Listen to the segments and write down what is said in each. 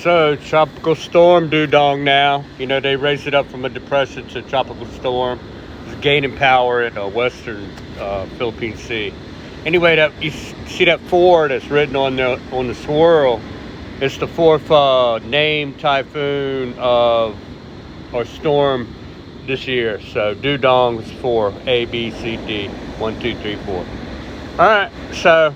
So, tropical storm Dudong now. You know, they raised it up from a depression to tropical storm. It's gaining power in the western Philippine Sea. Anyway, that you see that 4 that's written on the swirl. It's the 4th named typhoon of or storm this year. So Dudong is 4, A, B, C, D, 1, 2, 3, 4. All right, so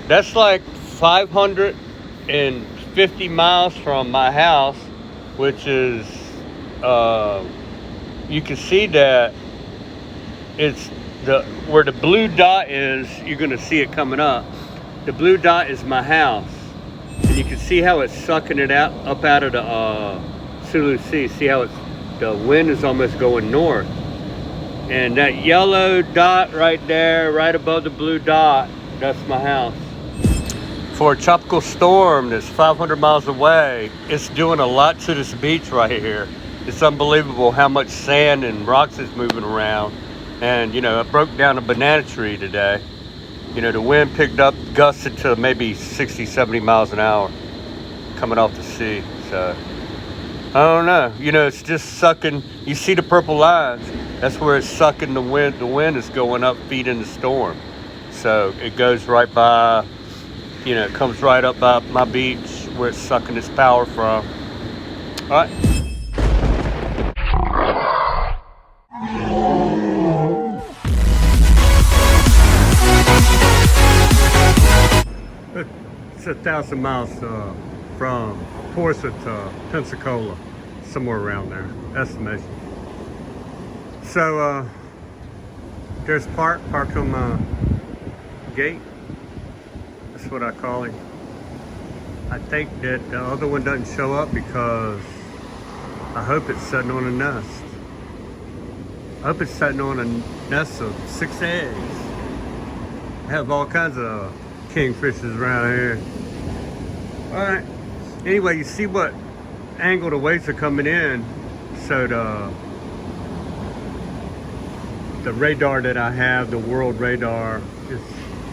that's like 550 miles from my house, which is you can see that it's where the blue dot is. You're gonna see it coming up. The blue dot is my house, and you can see how it's sucking it up out of the Sulu Sea. See how the wind is almost going north, and that yellow dot right there, right above the blue dot, that's my house. For a tropical storm that's 500 miles away, it's doing a lot to this beach right here. It's unbelievable how much sand and rocks is moving around. And, you know, I broke down a banana tree today. You know, the wind picked up, gusted to maybe 60, 70 miles an hour coming off the sea. So, I don't know. You know, it's just sucking. You see the purple lines? That's where it's sucking the wind. The wind is going up, feeding the storm. So, it goes right by, you know, it comes right up by my beach where it's sucking its power from. All right. It's 1,000 miles from Portsmouth to Pensacola, somewhere around there, estimation. So there's parked on my gate. That's what I call him. I think that the other one doesn't show up because I hope it's sitting on a nest. I hope it's sitting on a nest of 6 eggs. I have all kinds of kingfishers around here. All right. Anyway, you see what angle the waves are coming in. So the radar that I have, the world radar, is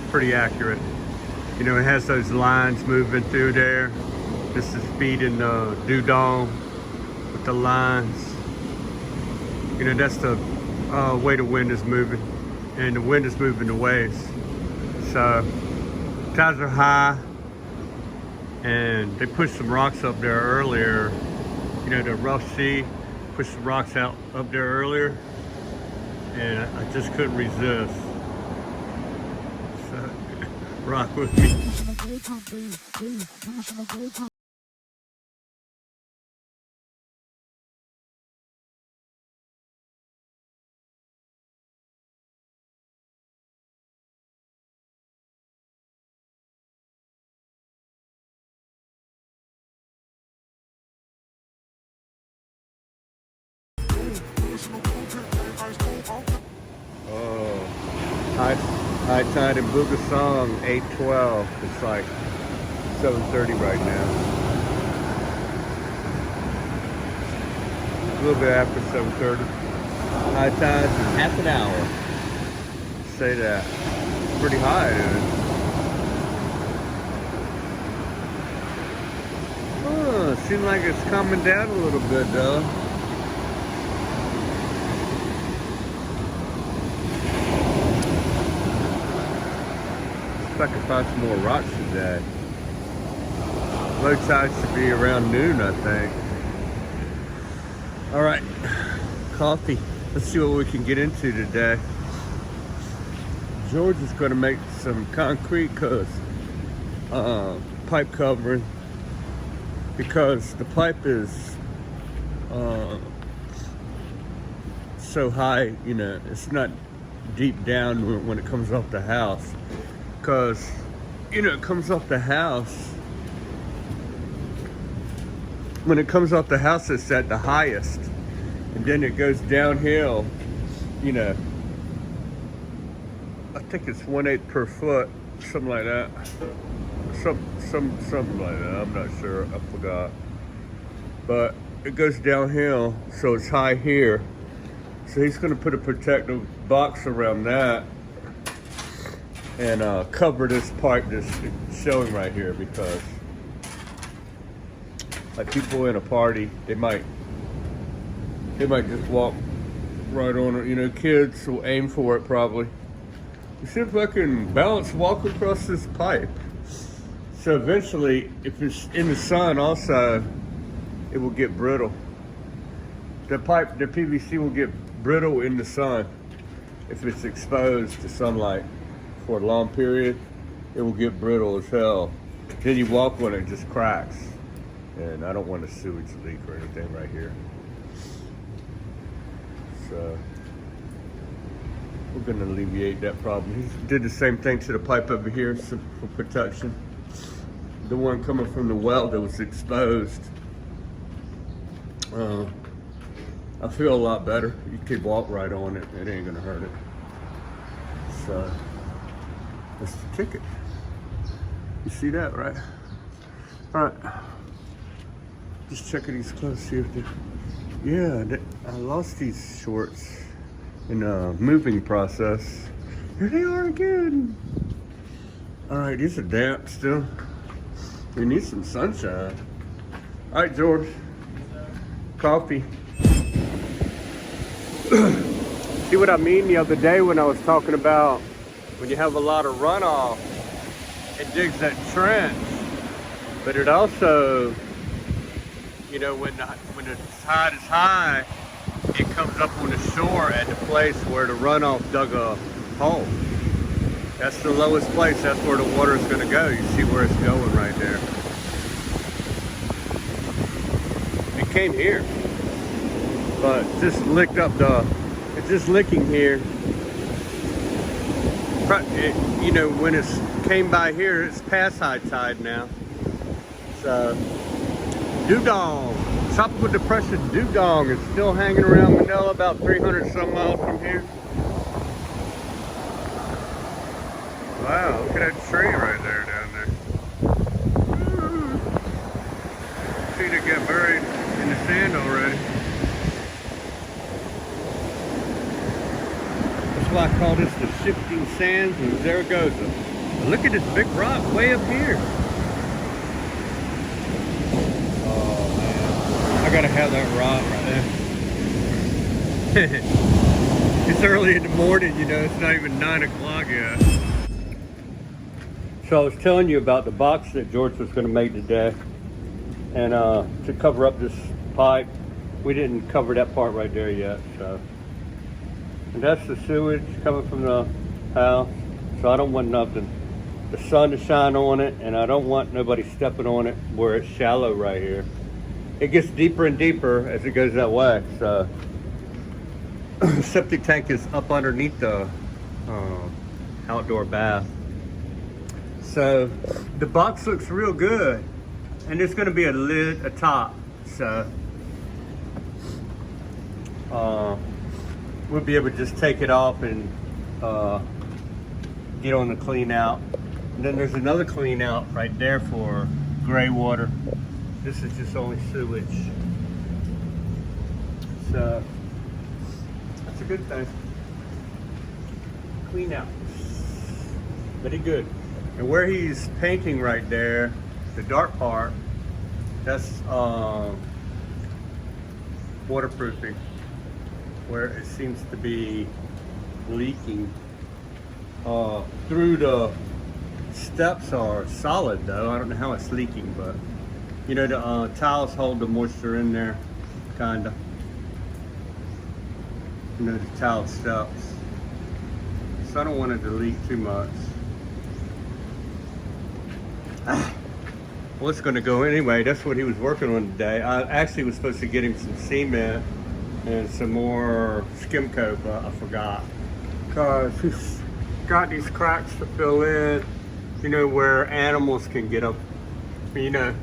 pretty accurate. You know, it has those lines moving through there. This is feeding the Dudong with the lines. You know, that's the way the wind is moving, and the wind is moving the waves. So tides are high, and they pushed some rocks up there earlier. You know, the rough sea pushed some rocks out up there earlier, and I just couldn't resist. So rock with me. Oh, high tide in Bugasong, 8:12. It's like 7:30 right now. A little bit after 7:30. High tide's in half an hour. Say that. Pretty high, dude. Oh, seems like it's coming down a little bit though. I can find some more rocks today. Low tide should be around noon, I think. All right, coffee. Let's see what we can get into today. George is going to make some concrete pipe covering, because the pipe is so high. You know, it's not deep down when it comes off the house. Because, you know, it comes off the house. When it comes off the house, it's at the highest. And then it goes downhill, you know. I think it's 1/8 per foot, something like that. Something like that. I'm not sure. I forgot. But it goes downhill, so it's high here. So he's going to put a protective box around that and cover this part that's showing right here, because Like people in a party, they might just walk right on it. You know, kids will aim for it probably. You see if I can balance walk across this pipe. So eventually, if it's in the sun also, it will get brittle. The PVC will get brittle in the sun. If it's exposed to sunlight for a long period, it will get brittle as hell. Then you walk on it, it just cracks. And I don't want a sewage leak or anything right here. So we're gonna alleviate that problem. He did the same thing to the pipe over here for protection. The one coming from the well that was exposed. I feel a lot better. You could walk right on it. It ain't gonna hurt it. So that's the ticket. You see that, right? All right. Just checking these clothes, see if they. Yeah, I lost these shorts in a moving process. Here they are again. All right, these are damp still. We need some sunshine. All right, George. Coffee. See what I mean the other day when I was talking about when you have a lot of runoff, it digs that trench, but it also, you know, when the tide is high, it comes up on the shore at the place where the runoff dug a hole. That's the lowest place. That's where the water is going to go. You see where it's going right there. It came here, but just licked up it's just licking here. You know, when it came by here, it's past high tide now. So, Dugong, tropical depression Dugong is still hanging around Manila, about 300 some miles from here. Wow, look at that tree right there down there. See, they get buried in the sand already. That's why I call this the shifting sands in Zaragoza. Look at this big rock way up here. Oh man, I gotta have that rock right there. It's early in the morning, you know, it's not even 9 o'clock yet. So I was telling you about the box that George was gonna make today. And to cover up this pipe, we didn't cover that part right there yet, so. And that's the sewage coming from the house. So I don't want nothing, the sun to shine on it, and I don't want nobody stepping on it where it's shallow right here. It gets deeper and deeper as it goes that way. So the septic tank is up underneath the outdoor bath. So the box looks real good, and there's going to be a lid atop. So we'll be able to just take it off and get on the clean out. And then there's another clean out right there for gray water. This is just only sewage. So that's a good thing. Clean out. Very good. And where he's painting right there, the dark part, that's waterproofing, where it seems to be leaking. Through the steps are solid though. I don't know how it's leaking, but you know, the tiles hold the moisture in there, kinda. You know, the tile steps. So I don't want it to leak too much. Well, it's gonna go anyway. That's what he was working on today. I actually was supposed to get him some cement and some more skim coat, but I forgot. Cause he's got these cracks to fill in, you know, where animals can get up. You know,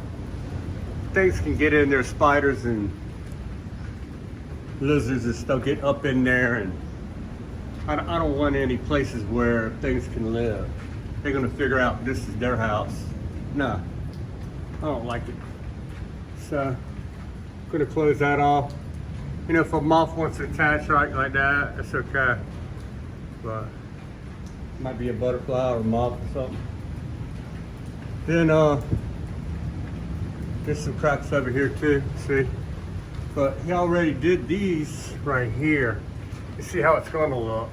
things can get in there, spiders and lizards and stuff get up in there, and I don't want any places where things can live. They're gonna figure out this is their house. No, I don't like it. So I'm gonna close that off. You know, if a moth wants to attach right like that, it's okay. But it might be a butterfly or a moth or something. Then There's some cracks over here too, see? But he already did these right here. You see how it's gonna look?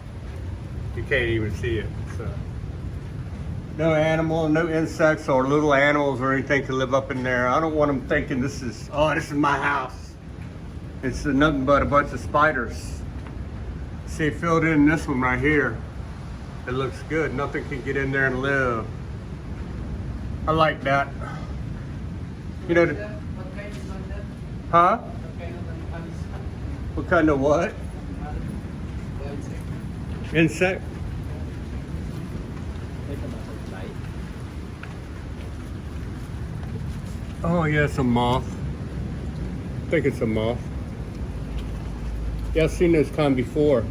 You can't even see it, so. No animal, no insects or little animals or anything can live up in there. I don't want them thinking this is my house. It's nothing but a bunch of spiders. See, filled in this one right here. It looks good. Nothing can get in there and live. I like that. You know, huh? What kind of what? Insect? Oh yeah, it's a moth. I think it's a moth. Yeah, I've seen this kind before.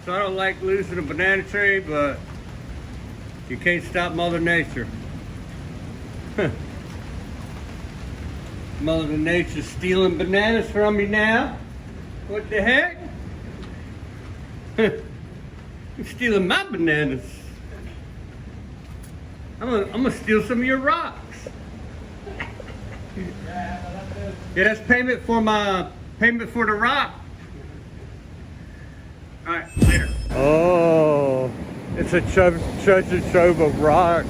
So I don't like losing a banana tree, but you can't stop Mother Nature. Mother Nature's stealing bananas from me now. What the heck? You're stealing my bananas. I'm gonna steal some of your rocks. Yeah, that's payment for the rock. All right, later. Oh, it's a treasure trove of rock.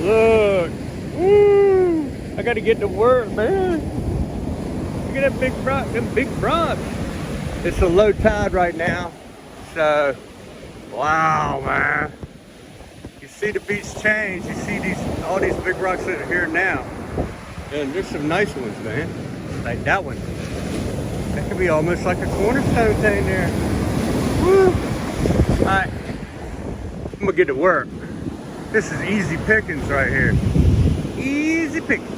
Look, woo! I gotta get to work, man. Look at that big rock, them big rocks. It's a low tide right now, so wow, man. You see the beach change. You see all these big rocks that are here now, and there's some nice ones, man. Like that one. That could be almost like a cornerstone thing there. Woo! All right, I'm gonna get to work. This is easy pickings right here. Easy pickings.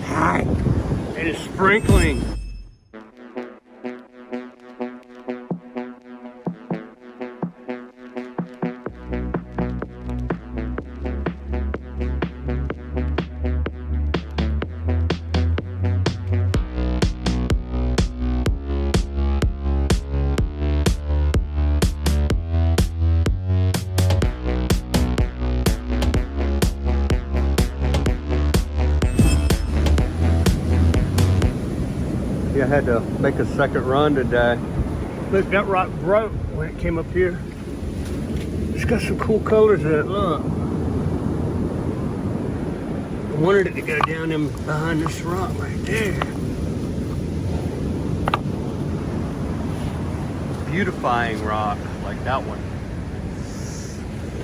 All right, and it's sprinkling. I had to make a second run today. Look, that rock broke when it came up here. It's got some cool colors in it, look. I wanted it to go down in behind this rock right there. Beautifying rock, like that one.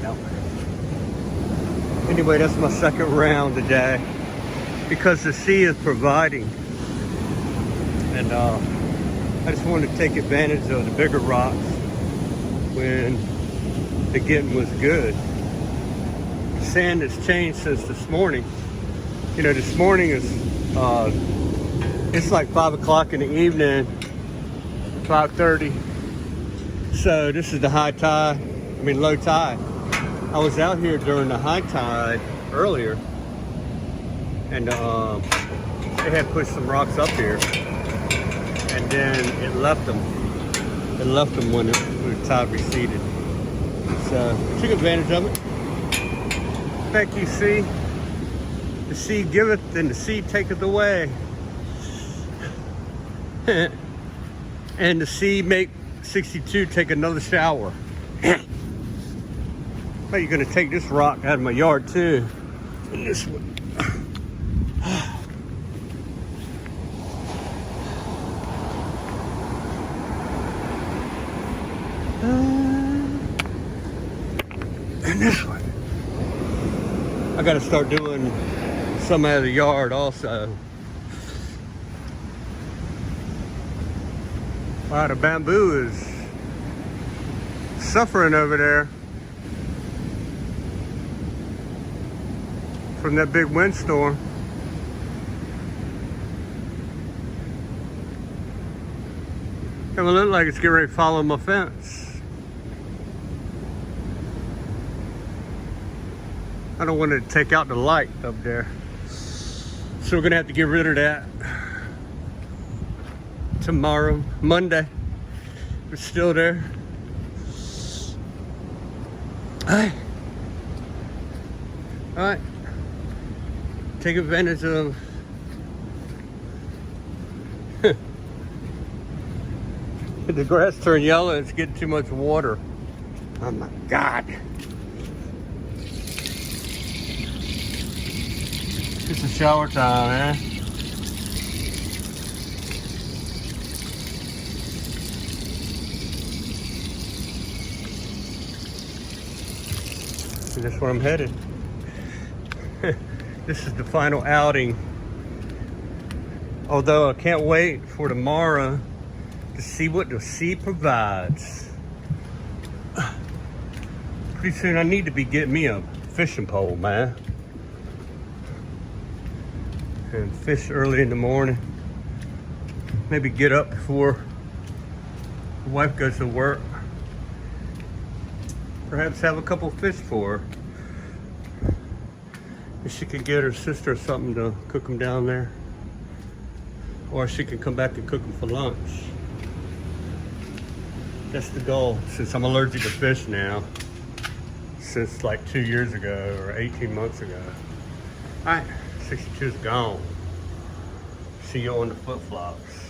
That one. Anyway, that's my second round today because the sea is providing. And I just wanted to take advantage of the bigger rocks when the getting was good. Sand has changed since this morning. You know, this morning is, it's like 5 o'clock in the evening, 5:30. So this is the low tide. I was out here during the high tide earlier, and they had pushed some rocks up here. And then it left them. It left them when the tide receded. So I took advantage of it. Thank you, sea. The sea giveth and the sea taketh away. And the sea make 62 take another shower. But you're gonna take this rock out of my yard too. And this one. And this one. I gotta start doing some out of the yard also. Wow, the bamboo is suffering over there from that big windstorm. It will look like it's getting ready to follow my fence. I don't want to take out the light up there. So we're gonna have to get rid of that tomorrow, Monday. It's still there. All right. Take advantage of the grass turned yellow. It's getting too much water. Oh my God. It's a shower time, eh? And that's where I'm headed. This is the final outing. Although I can't wait for tomorrow to see what the sea provides. Pretty soon I need to be getting me a fishing pole, man. And fish early in the morning. Maybe get up before the wife goes to work. Perhaps have a couple fish for her. If she could get her sister something to cook them down there. Or she can come back and cook them for lunch. That's the goal, since I'm allergic to fish now. Since like 2 years ago or 18 months ago. All right, 62 is gone. See you on the flip-flops.